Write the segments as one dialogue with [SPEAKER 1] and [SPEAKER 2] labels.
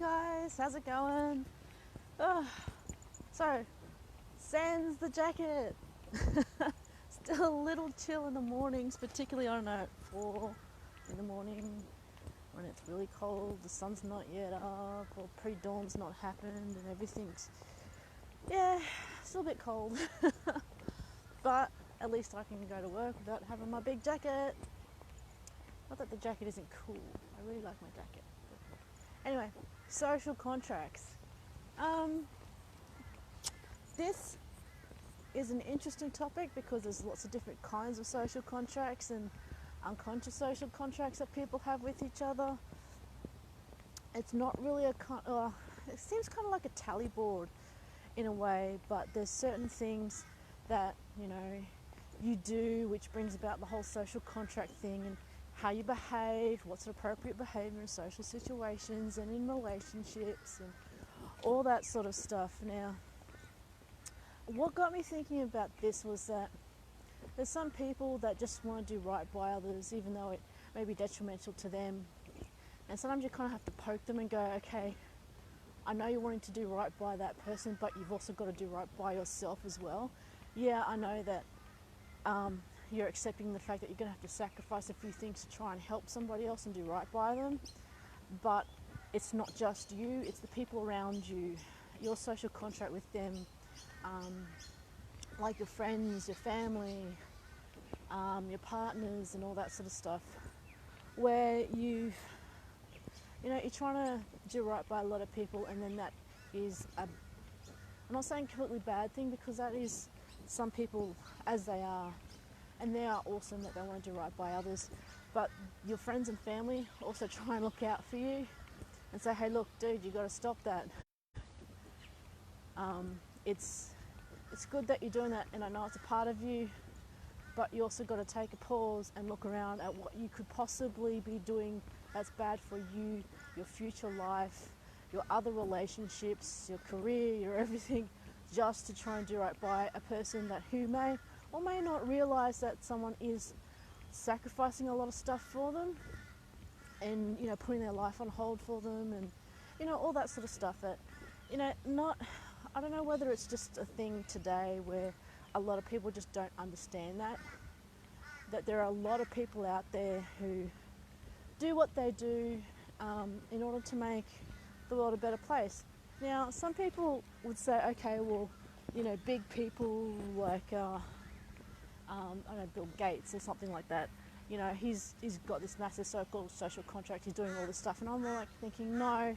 [SPEAKER 1] guys, how's it going? So, sans the jacket. Still a little chill in the mornings, particularly I don't know, at 4 in the morning when it's really cold, the sun's not yet up, or pre-dawn's not happened, and everything's, still a bit cold. But at least I can go to work without having my big jacket. Not that the jacket isn't cool, I really like my jacket. Anyway, social contracts. This is an interesting topic because there's lots of different kinds of social contracts and unconscious social contracts that people have with each other. It's not really it seems kind of like a tally board in a way, but there's certain things that, you do which brings about the whole social contract thing, and how you behave, what's appropriate behaviour in social situations and in relationships and all that sort of stuff. Now, what got me thinking about this was that there's some people that just want to do right by others even though it may be detrimental to them, and sometimes you kind of have to poke them and go, okay, I know you're wanting to do right by that person, but you've also got to do right by yourself as well. Yeah, I know that you're accepting the fact that you're going to have to sacrifice a few things to try and help somebody else and do right by them, but it's not just you, it's the people around you, your social contract with them, like your friends, your family, your partners and all that sort of stuff, where you're trying to do right by a lot of people, and then that is I'm not saying completely bad thing, because that is some people as they are, and they are awesome that they want to do right by others, but your friends and family also try and look out for you and say, hey look dude, you got to stop that. It's good that you're doing that, and I know it's a part of you, but you also got to take a pause and look around at what you could possibly be doing that's bad for you, your future life, your other relationships, your career, your everything, just to try and do right by a person that who may or may not realise that someone is sacrificing a lot of stuff for them, and putting their life on hold for them, and all that sort of stuff that I don't know whether it's just a thing today where a lot of people just don't understand that there are a lot of people out there who do what they do in order to make the world a better place. Now, some people would say, okay, well, big people like I don't know, Bill Gates or something like that, he's got this massive so-called social contract, he's doing all this stuff, and I'm like thinking, no,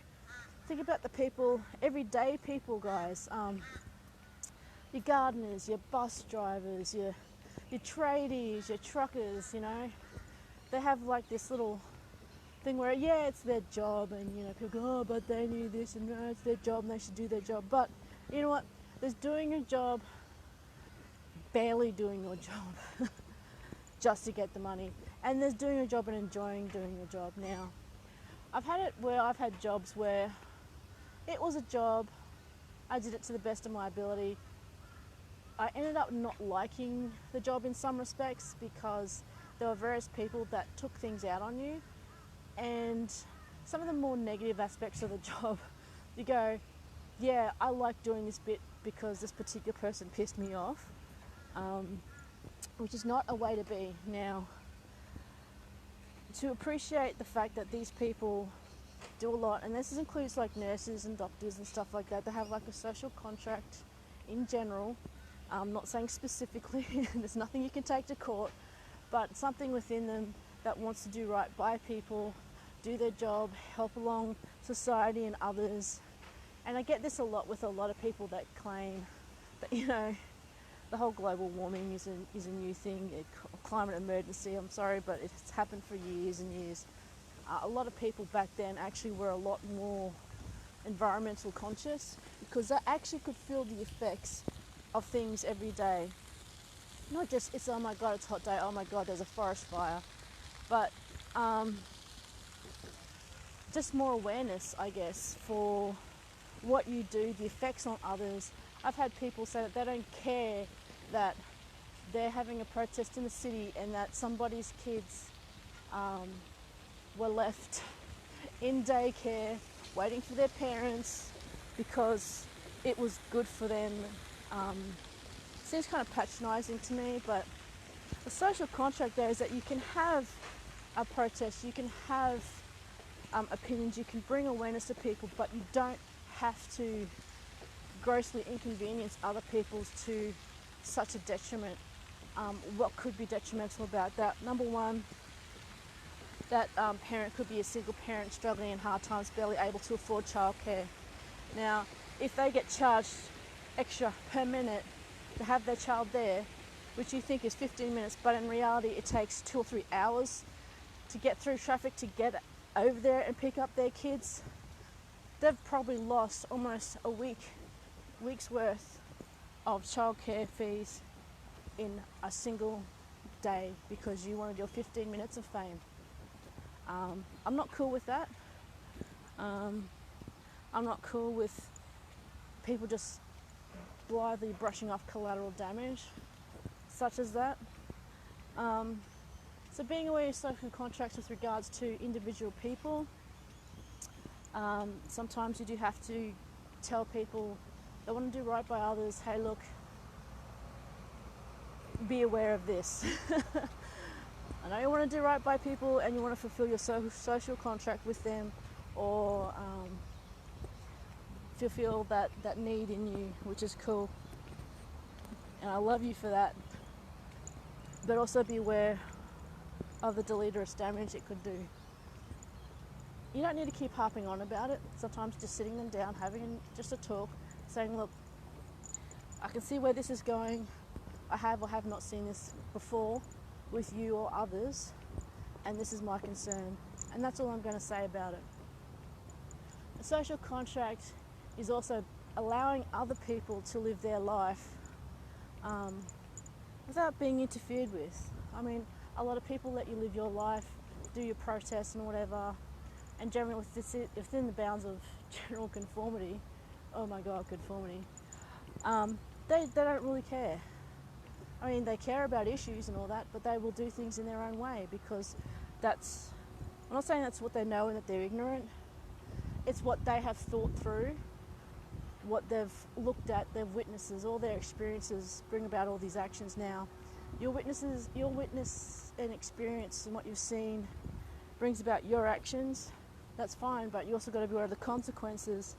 [SPEAKER 1] think about the people, everyday people, guys, your gardeners, your bus drivers, your tradies, your truckers, they have like this little thing where, it's their job, and people go, oh, but they need this, and no, it's their job and they should do their job. But you know what, there's doing your job, barely doing your job just to get the money, and there's doing your job and enjoying doing your job. Now, I've had it where I've had jobs where it was a job, I did it to the best of my ability. I ended up not liking the job in some respects because there were various people that took things out on you, and some of the more negative aspects of the job, you go, yeah, I like doing this bit because this particular person pissed me off, which is not a way to be. Now, to appreciate the fact that these people do a lot, and this includes like nurses and doctors and stuff like that, they have like a social contract in general. I'm not saying specifically, there's nothing you can take to court, but something within them that wants to do right by people, do their job, help along society and others. And I get this a lot with a lot of people that claim that, the whole global warming is a new thing, a climate emergency. I'm sorry, but it's happened for years and years. A lot of people back then actually were a lot more environmental conscious, because they actually could feel the effects of things every day. Not just, it's, oh my god, it's a hot day, oh my god, there's a forest fire, but just more awareness, I guess, for what you do, the effects on others. I've had people say that they don't care that they're having a protest in the city and that somebody's kids were left in daycare waiting for their parents because it was good for them. Seems kind of patronising to me, but the social contract there is that you can have a protest, you can have opinions, you can bring awareness to people, but you don't have to grossly inconvenience other people to such a detriment. What could be detrimental about that? Number one, that parent could be a single parent struggling in hard times, barely able to afford childcare. Now, if they get charged extra per minute to have their child there, which you think is 15 minutes, but in reality it takes 2 or 3 hours to get through traffic to get over there and pick up their kids, they've probably lost almost a week's worth of childcare fees in a single day because you wanted your 15 minutes of fame. I'm not cool with that. I'm not cool with people just blithely brushing off collateral damage such as that. So being aware of social contracts with regards to individual people, sometimes you do have to tell people that want to do right by others, hey look, be aware of this. I know you want to do right by people and you want to fulfill your social contract with them, or fulfill that need in you, which is cool. And I love you for that. But also be aware of the deleterious damage it could do. You don't need to keep harping on about it. Sometimes just sitting them down, having just a talk, saying, look, I can see where this is going. I have or have not seen this before with you or others, and this is my concern. And that's all I'm going to say about it. A social contract is also allowing other people to live their life without being interfered with. I mean, a lot of people let you live your life, do your protests and whatever, and generally within the bounds of general conformity, oh my god, conformity, they don't really care. I mean, they care about issues and all that, but they will do things in their own way because that's, I'm not saying that's what they know and that they're ignorant, it's what they have thought through, what they've looked at, their witnesses, all their experiences bring about all these actions. Now, your witness and experience and what you've seen brings about your actions, that's fine, but you also got to be aware of the consequences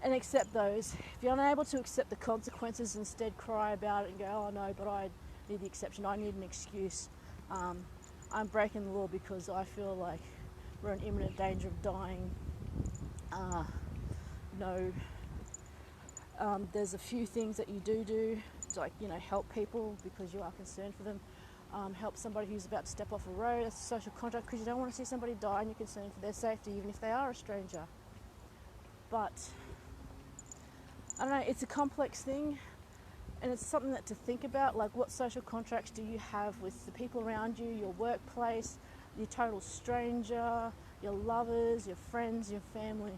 [SPEAKER 1] and accept those. If you're unable to accept the consequences, instead cry about it and go, oh no, but I need the exception, I need an excuse. I'm breaking the law because I feel like we're in imminent danger of dying. There's a few things that you do, like, help people because you are concerned for them. Help somebody who's about to step off a road, that's a social contract because you don't want to see somebody die and you're concerned for their safety, even if they are a stranger. But I don't know, it's a complex thing, and it's something that to think about, like what social contracts do you have with the people around you, your workplace, your total stranger, your lovers, your friends, your family.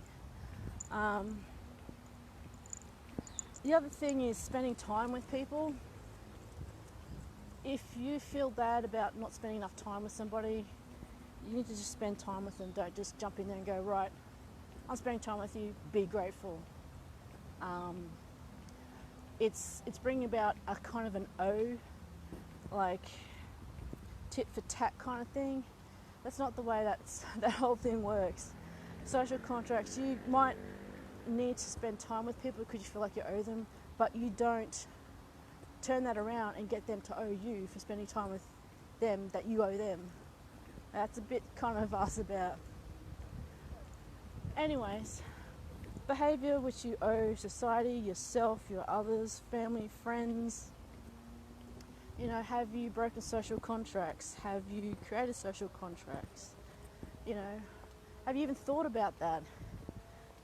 [SPEAKER 1] The other thing is spending time with people. If you feel bad about not spending enough time with somebody, you need to just spend time with them. Don't just jump in there and go, right, I'm spending time with you, be grateful. It's bringing about a kind of an O, like tit for tat kind of thing. That's not the way that whole thing works. Social contracts, you might need to spend time with people because you feel like you owe them, but you don't turn that around and get them to owe you for spending time with them that you owe them. That's a bit kind of us about. Anyways, behaviour which you owe society, yourself, your others, family, friends. Have you broken social contracts? Have you created social contracts? Have you even thought about that?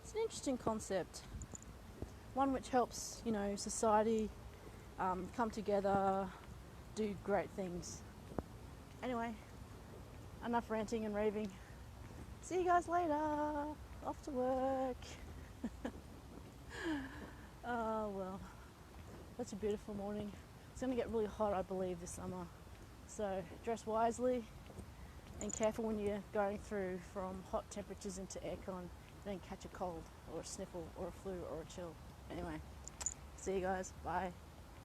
[SPEAKER 1] It's an interesting concept. One which helps, society come together, do great things. Anyway, enough ranting and raving. See you guys later. Off to work. Oh well, such a beautiful morning. It's going to get really hot, I believe, this summer. So dress wisely and careful when you're going through from hot temperatures into aircon. then catch a cold or a sniffle or a flu or a chill. Anyway, see you guys. Bye.